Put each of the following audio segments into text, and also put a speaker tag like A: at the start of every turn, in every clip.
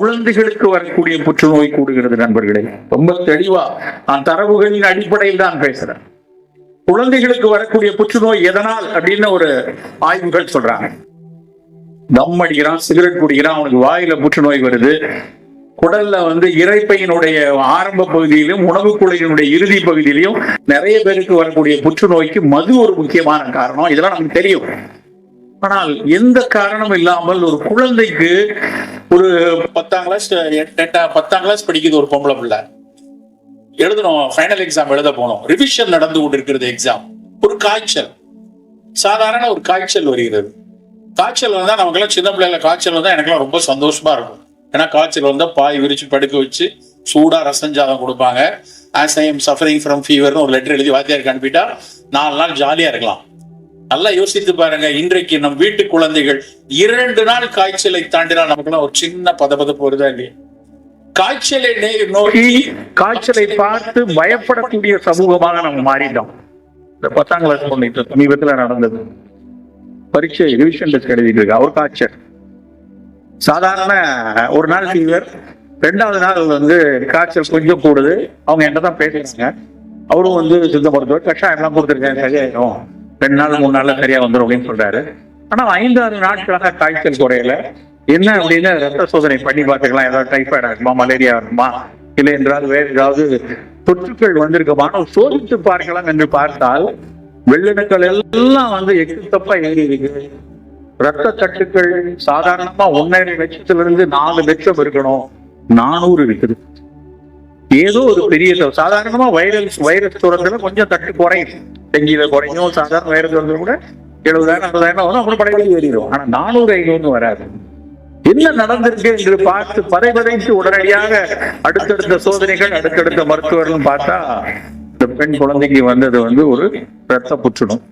A: குழந்தைகளுக்கு வரக்கூடிய புற்றுநோய் கூடுகிறது நண்பர்களே. ரொம்ப தெளிவா நான் தரவுகளின் அடிப்படையில் தான் பேசுறேன். குழந்தைகளுக்கு வரக்கூடிய புற்றுநோய் எதனால் அப்படின்னு ஒரு ஆய்வுகள் சொல்றாங்க. தம் அடிக்கிறான், சிகரெட் குடிக்கிறான், அவனுக்கு வாயில புற்றுநோய் வருது. குடல்ல இறைப்பையினுடைய ஆரம்ப பகுதியிலும் உணவு குழையினுடைய இறுதி பகுதியிலையும் நிறைய பேருக்கு வரக்கூடிய புற்றுநோய்க்கு மது ஒரு முக்கியமான காரணம். இதெல்லாம் நமக்கு தெரியும். ஆனால் எந்த காரணம் இல்லாமல் ஒரு குழந்தைக்கு ஒரு 10ஆம் கிளாஸ் படிக்குது ஒரு பொம்பளை பிள்ளை, எழுதணும், ஃபைனல் எக்ஸாம் எழுத போனோம், ரிவிஷன் நடந்து கொண்டு இருக்கிறது எக்ஸாம், ஒரு காய்ச்சல், சாதாரண ஒரு காய்ச்சல் வருகிறது. காய்ச்சல் வந்தா நமக்கெல்லாம் சின்ன பிள்ளைல காய்ச்சல் வந்தா எனக்கெல்லாம் ரொம்ப சந்தோஷமா இருக்கும். ஏன்னா காய்ச்சல் வந்தா பாய் விரிச்சு படுக்க வச்சு சூடா ரசஞ்சாதம் கொடுப்பாங்க. as I am suffering from fever ஒரு லெட்டர் எழுதி வாத்தியாருக்கு அனுப்பிட்டா 4 நாள் ஜாலியா இருக்கலாம். நல்லா யோசித்து பாருங்க, இன்றைக்கு நம் வீட்டு குழந்தைகள் 2 நாள் காய்ச்சலை தாண்டினால் நமக்குலாம் ஒரு சின்ன பதபதப்பு வருதா இல்லையா? காய்ச்சலை நோக்கி காய்ச்சலை பார்த்து பயப்படக்கூடிய சமூகமாக நம்ம மாறிட்டோம். இந்த 10ஆம் கிளாஸ் பொண்ணு சமீபத்துல நடந்தது, பரீட்சை ரிவிஷன் டெஸ்ட் எழுதிட்டு இருக்கு, அவர் காய்ச்சல், சாதாரண ஒரு நாள் ஃபீவர், 2வது நாள் காய்ச்சல் கொஞ்சம் கூடுது. அவங்க என்ன தான் பேசுறாங்க, அவரும் சித்த மருத்துவர் கஷாயம் எல்லாம் கொடுத்துருக்காங்க, சரியாயிடும், 2 நாள் 3 நாள்ல சரியா வந்துடும் அப்படின்னு சொல்றாரு. ஆனா 5-6 நாட்களாக காய்ச்சல் குறையல. என்ன அப்படின்னு ரத்த சோதனை பண்ணி பார்த்துக்கலாம், ஏதாவது டைஃபாய்டா இருக்குமா, மலேரியா இருக்குமா, இல்லை என்றால் வேற ஏதாவது தொற்றுக்கள் வந்திருக்குமான சோதித்து பார்க்கலாம் என்று பார்த்தால் வெள்ளினங்கள் எல்லாம் எக்கு தப்பா ஏறி இருக்கு. ரத்த தட்டுக்கள் சாதாரணமா 1.5 லட்சத்திலிருந்து 4 லட்சம் இருக்கணும், 400 இருக்குது. ஏதோ ஒரு பெரிய சாதாரணமா வைரஸ் தூரத்துல கொஞ்சம் தட்டு குறையும், டெங்கியில குறையும், சாதாரண வைரஸ் தூரத்துல கூட 70,000 60,000 வரும், அப்புறம் படையில ஏறிடும். ஆனா 400-500 வராது. என்ன நடந்திருக்கு என்று பார்த்து பதைபதைத்து உடனடியாக அடுத்தடுத்த சோதனைகள், அடுத்தடுத்த மருத்துவர்கள் பார்த்தா இந்த பெண் குழந்தைக்கு வந்தது ஒரு இரத்த புற்றுநோய்.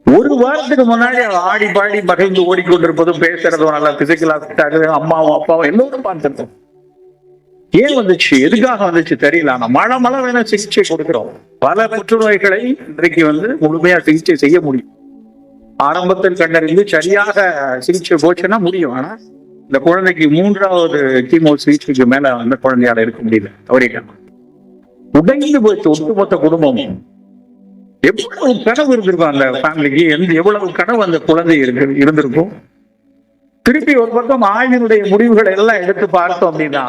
A: ஒரு வாரத்துக்கு முன்னாடி ஆடி பாடி மகிழ்ந்து ஓடிக்கொண்டிருப்பதும் பேசுறதும் நல்லா பிசிக்கலா அம்மாவும் அப்பாவும் எல்லோரும் பார்த்திருக்கோம். ஏன் வந்துச்சு, எதுக்காக வந்துச்சு தெரியல. ஆனா மழை வேணா சிகிச்சை கொடுக்கிறோம். பல புற்றுநோய்களை இன்றைக்கு முழுமையா சிகிச்சை செய்ய முடியும். ஆரம்பத்தில் கண்டறிந்து சரியாக சிகிச்சை போச்சுன்னா முடியும். ஆனா இந்த குழந்தைக்கு 3வது கீமோ சிகிச்சைக்கு மேல குழந்தையால இருக்க முடியல, தவறிட்டாங்க. உடைந்து போச்சு ஒட்டுமொத்த குடும்பமும். எவ்வளவு கனவு இருந்திருக்கும் அந்த ஃபேமிலிக்கு, எவ்வளவு கனவு அந்த குழந்தை இருந்திருக்கும். திருப்பி ஒரு பக்கம் ஆய்வினுடைய முடிவுகளை எல்லாம் எடுத்து பார்த்தோம் அப்படின்னா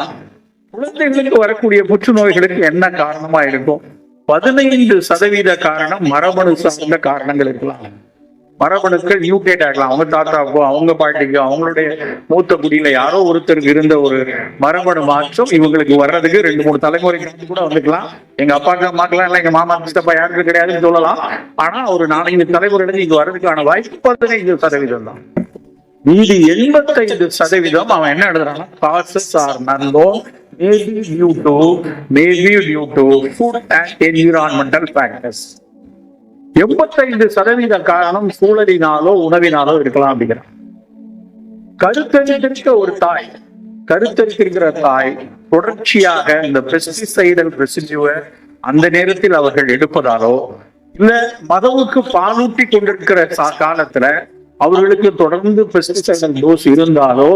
A: குழந்தைகளுக்கு வரக்கூடிய புற்றுநோய்களுக்கு என்ன காரணமா இருக்கும்? 15% காரணம் மரபணு சார்ந்த காரணங்கள் இருக்கலாம். மரபணுக்கள் நியூக்ளியேட் ஆகலாம். அவங்க தாத்தாக்கோ, அவங்க பாட்டிக்கோ, அவங்களுடைய மூத்த குடியில யாரோ ஒருத்தருக்கு இருந்த ஒரு மரபணு மாற்றம் இவங்களுக்கு வர்றதுக்கு 2-3 தலைமுறைக்கு கூட வந்துக்கலாம். எங்க அப்பாக்கு அம்மாக்கெல்லாம் இல்லை, எங்க மாமா சித்தப்பா யாருக்கு கிடையாதுன்னு சொல்லலாம். ஆனா ஒரு 4-5 தலைமுறையிலிருந்து இங்க வர்றதுக்கான வாய்ப்பு 15% தான். மீதி 85% அவன் என்ன எழுதுறான்னா causes are unknown, maybe due to food and environmental factors. 85% காரணம் சூழலினாலோ உணவினாலோ இருக்கலாம் அப்படிங்கிறான். கருத்தரித்திருக்கிற தாய் தொடர்ச்சியாக இந்த பெஸ்டிசைடல் ரெசிடியூவை அந்த நேரத்தில் அவர்கள் எடுப்பதாலோ, இல்ல மகவுக்கு பாலூட்டி கொண்டிருக்கிற காலத்துல அவர்களுக்கு தொடர்ந்து பெஸ்டிசைடல் டோஸ் இருந்தாலோ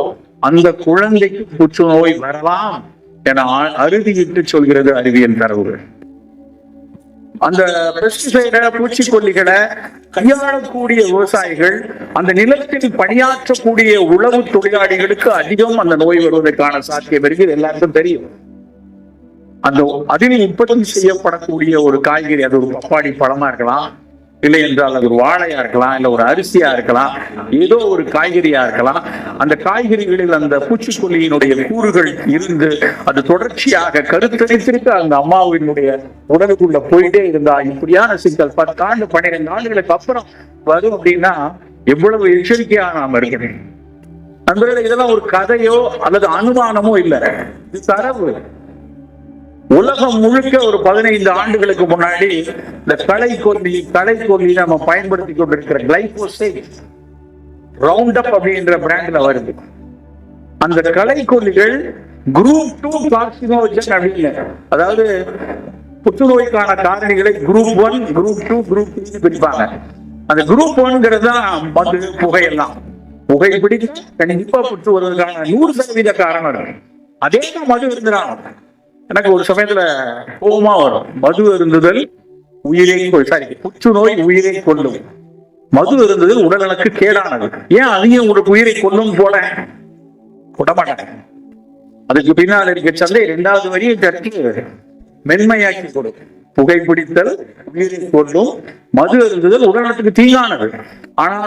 A: அந்த குழந்தைக்கு புற்றுநோய் வரலாம் என அறுதியிட்டு சொல்கிறது அறிவியல் தரவுகள். அந்த பெஸ்டிசைட பூச்சிக்கொல்லிகளை கையாளக்கூடிய விவசாயிகள், அந்த நிலத்தில் பணியாற்றக்கூடிய உழவு தொழிலாளிகளுக்கு அதிகம் அந்த நோய் வருவதற்கான சாத்தியம் இருக்கு. எல்லாருக்கும் தெரியும். அந்த அதில் உற்பத்தி செய்யப்படக்கூடிய ஒரு காய்கறி, அது ஒரு பப்பாளி பழமா இருக்கலாம், இல்லை என்றால் அது ஒரு வாழையா இருக்கலாம், இல்ல ஒரு அரிசியா இருக்கலாம், ஏதோ ஒரு காய்கறியா இருக்கலாம். அந்த காய்கறிகளில் அந்த பூச்சிக்கொல்லியினுடைய கூறுகள் இருந்து அது தொடர்ச்சியாக கருத்தரித்திருக்கு அந்த அம்மாவினுடைய உடலுக்குள்ள போயிட்டே இருந்தா இப்படியான சிக்கல் 10 ஆண்டு 12 ஆண்டுகளுக்கு அப்புறம் வரும் அப்படின்னா எவ்வளவு எச்சரிக்கையா நாம இருக்கிறேன் நண்பர்களே. இதெல்லாம் ஒரு கதையோ அல்லது அனுமானமோ இல்லை, இது தரவு. உலகம் முழுக்க ஒரு 15 ஆண்டுகளுக்கு முன்னாடி இந்த களைக்கொல்லி நம்ம பயன்படுத்தி கொண்டிருக்கிற கிளைபோசேட், ரவுண்டப் அப்படின்ற பிராண்ட்ல வருது. அந்த களைக்கொல்லிகள் குரூப் 2 கார்சினோஜன் அப்படின்னு, அதாவது புற்றுநோய்க்கான காரணிகளை குரூப் 1, குரூப் 2, குரூப் 3 பிரிப்பாங்க. அந்த குரூப் 1 தான் மது, புகையெல்லாம். புகை பிடித்து கண்டிப்பா புற்று வருவதற்கான 100% காரணம் இருக்கு. அதே தான் மது இருந்தாங்க. எனக்கு ஒரு சமயத்துல கோபமா வரும். மது இருந்துதல் புற்றுநோய் உயிரை கொல்லும், மது இருந்ததில் உடலுக்கு கேடானது. ஏன் அதையும் உங்களுக்கு உயிரை கொல்லும் போல விடமாட்டாங்க. அதுக்கு பின்னால் இருக்க சந்தை 2வது வரியை தட்டி மென்மையாக்கி கொடுக்கும். புகைப்பிடித்தல் உயிரை கொல்லும், மது இருந்ததில் உடலுக்கு தீங்கானது. ஆனா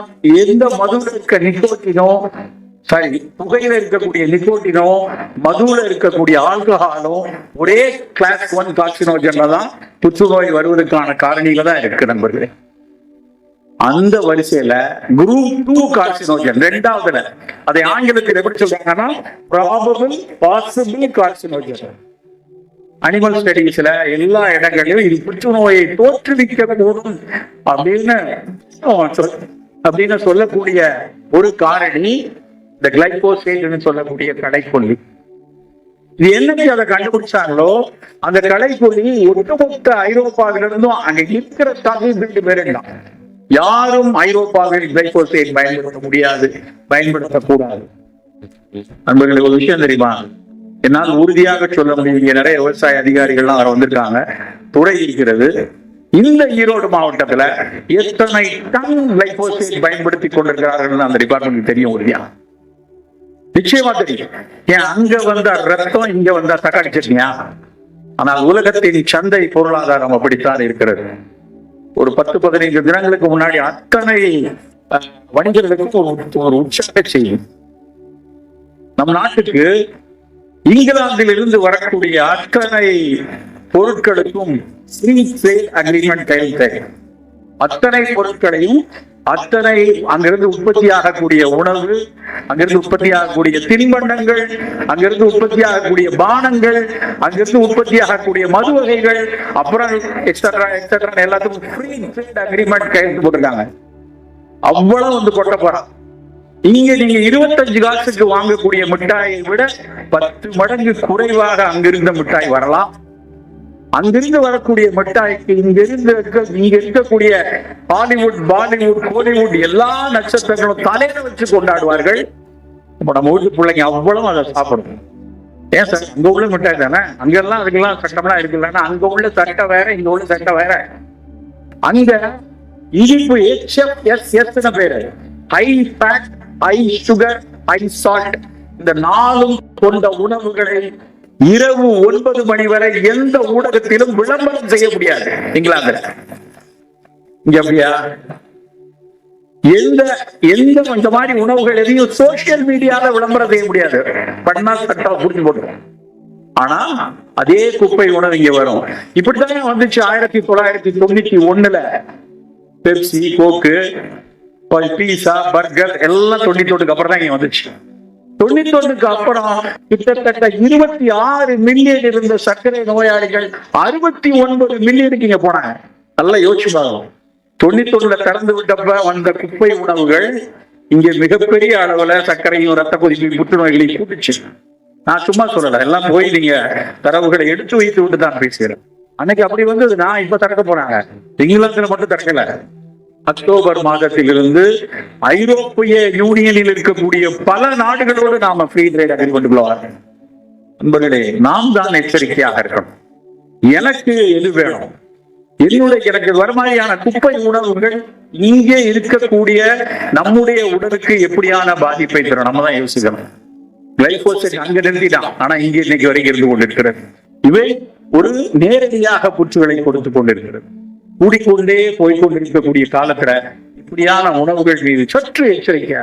A: எந்த மதுல இருக்க நிக்கோட்டினோ புகையில இருக்கக்கூடிய நிக்கோட்டினோ மதுல இருக்கக்கூடிய ஆல்கஹாலோ ஒரே கிளாஸ் 1 கார்சினோஜன்ல தான் புற்றுநோய் வருவதற்கான காரணியில தான் இருக்கு நண்பர்களே. அந்த வரிசையில குரூப் 2 கார்சினோஜன் 2வதுல, அதை ஆங்கிலத்தில் எப்படி சொல்றாங்கன்னா ப்ராபபிள் பாசிபிள் கார்சினோஜன். அனிமல் ஸ்டடீஸ்ல எல்லா இடங்களிலும் இது புற்றுநோயை தோற்றுவிக்க கூடும் அப்படின்னு சொல்லக்கூடிய ஒரு காரணி இந்த கிளைகோசேட் சொல்லக்கூடிய களைக்கொல்லி. இது என்னைக்கு அதை கண்டுபிடிச்சாங்களோ அந்த களைக்கொல்லி ஒட்டுமொத்த ஐரோப்பாவிலிருந்தும் அங்க இருக்கிற தகுதி பெறலாம். யாரும் ஐரோப்பாவில் கிளைகோசேட் பயன்படுத்த முடியாது, பயன்படுத்தக்கூடாது. நண்பர்களுக்கு ஒரு விஷயம் தெரியுமா? என்னால் உறுதியாக சொல்ல முடியும். இங்க நிறைய விவசாய அதிகாரிகள்லாம் வர வந்திருக்காங்க, துறை இருக்கிறது. இந்த ஈரோடு மாவட்டத்துல எத்தனை டன் கிளைகோசேட் பயன்படுத்தி கொண்டிருக்கிறார்கள் அந்த டிபார்ட்மெண்ட் தெரியும், உறுதியா நிச்சயமா தெரியும். ஏன் அங்க வந்தா ரத்தம், இங்க வந்தா தக்காளி சட்னியா? ஆனால் உலகத்தின் சந்தை பொருளாதாரம் அப்படித்தான் இருக்கிறது. ஒரு 10-15 தினங்களுக்கு முன்னாடி அத்தனை வணிகர்களுக்கும் ஒரு உற்சாக செய்யும். நம் நாட்டுக்கு இங்கிலாந்தில் இருந்து வரக்கூடிய அத்தனை பொருட்களுக்கும் ஃப்ரீ ட்ரேட் அக்ரிமெண்ட் கையெழுத்து. அத்தனை பொருட்களையும் அத்தனை அங்கிருந்து உற்பத்தி ஆகக்கூடிய உணவு, அங்கிருந்து உற்பத்தி ஆகக்கூடிய தின்பண்டங்கள், அங்கிருந்து உற்பத்தி ஆகக்கூடிய பானங்கள், அங்கிருந்து உற்பத்தி ஆகக்கூடிய மது வகைகள், அப்புறம் எக்ஸெட்ரா எல்லாத்துக்கும் ஃப்ரீ ட்ரேட் அக்ரிமெண்ட் கையெழுத்து போட்டிருக்காங்க. அவ்வளவு வந்து கொட்ட போறான். இங்க நீங்க 25 காசுக்கு வாங்கக்கூடிய மிட்டாயை விட 10 மடங்கு குறைவாக அங்கிருந்த மிட்டாய் வரலாம். அங்கிருந்து வரக்கூடிய மிட்டாய்க்கு இங்க இருக்கக்கூடிய ஹாலிவுட், பாலிவுட், கோலிவுட் எல்லா நட்சத்திரங்களும் தலையில வச்சு கொண்டாடுவார்கள். இப்ப நம்ம வீட்டு பிள்ளைங்க அவ்வளவு அதை சாப்பிடும். ஏன் சார் அங்க உள்ள மிட்டாய் தானே, அங்கெல்லாம் அதுக்கெல்லாம் சட்டம்லாம் இருக்குல்லன்னா அங்க உள்ள சட்டை வேற, இங்க உள்ள சட்டை வேற. அங்க இனிப்பு HFSS பேரு, high fat, high sugar, high salt, இந்த 4ம் கொண்ட உணவுகளை இரவு 9 மணி வரை எந்த ஊடகத்திலும் விளம்பரம் செய்ய முடியாது இங்கிலாந்துல. இங்க அப்படியா? எந்த இந்த மாதிரி உணவுகள் எதையும் சோசியல் மீடியால விளம்பரம் செய்ய முடியாது. பண்ணா சட்டம் புரிஞ்சு போட்டு. ஆனா அதே குப்பை உணவு இங்க வரும். இப்படித்தானே வந்துச்சு 1991 பெப்சி, கோக்கு, பீஸா, பர்கர் எல்லாம் 92க்கு அப்புறம் தான் இங்க வந்துச்சு. 91க்கு அப்புறம் கிட்டத்தட்ட 26 மில்லியன் இருந்த சர்க்கரை நோயாளிகள் 69 மில்லியனுக்கு இங்க போனாங்க. நல்லா யோசிச்சு பாருங்க. 91ல திறந்து விட்டப்ப வந்த குப்பை உணவுகள் இங்க மிகப்பெரிய அளவுல சர்க்கரையும் ரத்த கொதிப்பு புற்றுநோய்களையும் கூட்டுச்சு. நான் சும்மா சொல்லல, எல்லாம் போய் நீங்க தரவுகளை எடுத்து வைத்து விட்டு தான் பேசுகிறேன். அன்னைக்கு அப்படி வந்தது. நான் இப்ப திறக்க போறாங்க, இங்கிலாந்துல மட்டும் திறக்கல. அக்டோபர் மாதத்திலிருந்து ஐரோப்பிய யூனியனில் இருக்கக்கூடிய பல நாடுகளோடு நாம ஃப்ரீ ட்ரேட் அக்ரிமெண்ட் கொள்வாங்க. நண்பர்களே, நாம் தான் எச்சரிக்கையாக இருக்கணும். எனக்கு எது வேணும், எனக்கு வர மாதிரியான குப்பை உணவுகள் இங்கே இருக்கக்கூடிய நம்முடைய உடலுக்கு எப்படியான பாதிப்பை தரும், நம்ம தான் யோசிக்கணும். கிளைகோசேட் அங்க நிறுத்திட்டான், ஆனா இங்கே இன்னைக்கு வரைக்கும் இருந்து கொண்டிருக்கிறது. இவை ஒரு நேரடியாக புற்றுகளை கொடுத்து கொண்டிருக்கிறது. கூடிக்கொண்டே போய்கொண்டிருக்கக்கூடிய காலத்துல இப்படியான உணவுகள் மீது சற்று எச்சரிக்கை.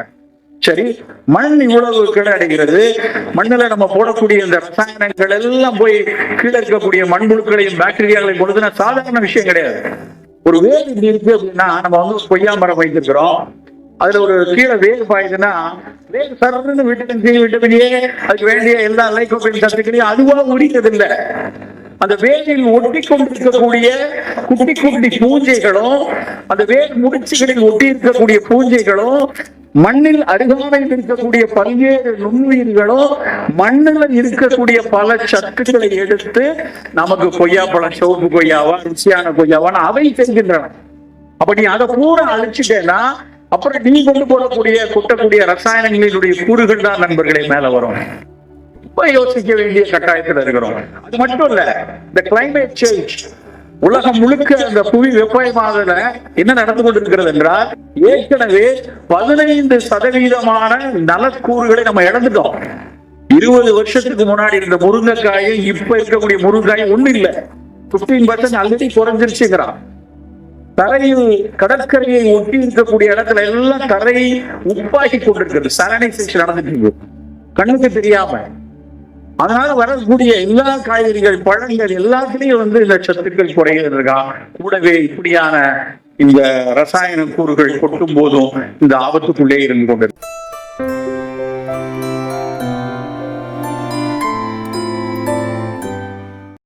A: சரி, மண் இவ்வளவு கீழே அடைகிறது. மண்ணில நம்ம போடக்கூடிய இந்த ரசாயனங்கள் எல்லாம் போய் கீழே இருக்கக்கூடிய மண்புழுக்களையும் பாக்டீரியாக்களையும் கொடுத்தா சாதாரண விஷயம் கிடையாது. ஒரு வேர் இப்படி இருக்கு அப்படின்னா, நம்ம வந்து கொய்யா மரம் வைத்திருக்கிறோம், அதுல ஒரு கீழே வேர் பாயுதுன்னா வேர் சர்ன்னு விட்டமின் சி, விட்டமின் ஏ, அதுக்கு வேண்டிய எல்லா லைகோபைன் சத்துக்களையும் அதுவா உரிக்கிறது இல்லை. அந்த வேரில் ஒட்டி கொண்டிருக்கக்கூடிய குட்டி குட்டி பூஞ்சைகளும், அந்த வேர் முடிச்சுகளில் ஒட்டி இருக்கக்கூடிய பூஞ்சைகளும் மண்ணில் அருகாமையில் இருக்கக்கூடிய பல்வேறு நுண்ணுயிர்களோ மண்ணில் இருக்கக்கூடிய பல சத்துக்களை எடுத்து நமக்கு கொய்யாப்பழம், சிவப்பு கொய்யாவா, ருசியான கொய்யாவான்னு அவை செய்கின்றன. அப்ப நீ அதை பூரா அழிச்சுட்டேன்னா அப்புறம் நீ கொண்டு போடக்கூடிய கொட்டக்கூடிய ரசாயனங்களினுடைய கூறுகள் தான் நண்பர்களே மேல வரும். இப்ப யோசிக்க வேண்டிய கட்டாயத்தில் இருக்கிறோம். அது மட்டும் இல்ல, இந்த கிளைமேட் சேஞ்ச் உலகம் முழுக்க அந்த புவி வெப்பமயமாதல என்ன நடந்து கொண்டிருக்கிறது என்றால், ஏற்கனவே 15% நலக்கூறுகளை நம்ம இழந்துட்டோம். 20 வருஷத்துக்கு முன்னாடி இருந்த முருங்கைக்காயை இப்ப இருக்கக்கூடிய முருங்கைக்காய் ஒண்ணு இல்ல, 15% ஆல்ரெடி குறைஞ்சிருச்சுங்கிறான். தரையில் கடற்கரையை ஒட்டி இருக்கக்கூடிய இடத்துல எல்லாம் தரை உப்பாக்கி கொண்டிருக்கிறது, சானிடைசேஷன் நடந்துட்டு இருக்கு கண்ணுக்கு தெரியாம. அதனால வரக்கூடிய எல்லா காய்கறிகள், பழங்கள் எல்லாத்துலயும் இந்த சத்துக்கள் குறைகிறதுக்கா. கூடவே இப்படியான இந்த ரசாயன கூறுகள் கொட்டும் போதும் இந்த ஆபத்துக்குள்ளே இருந்து கொண்டிருக்கு.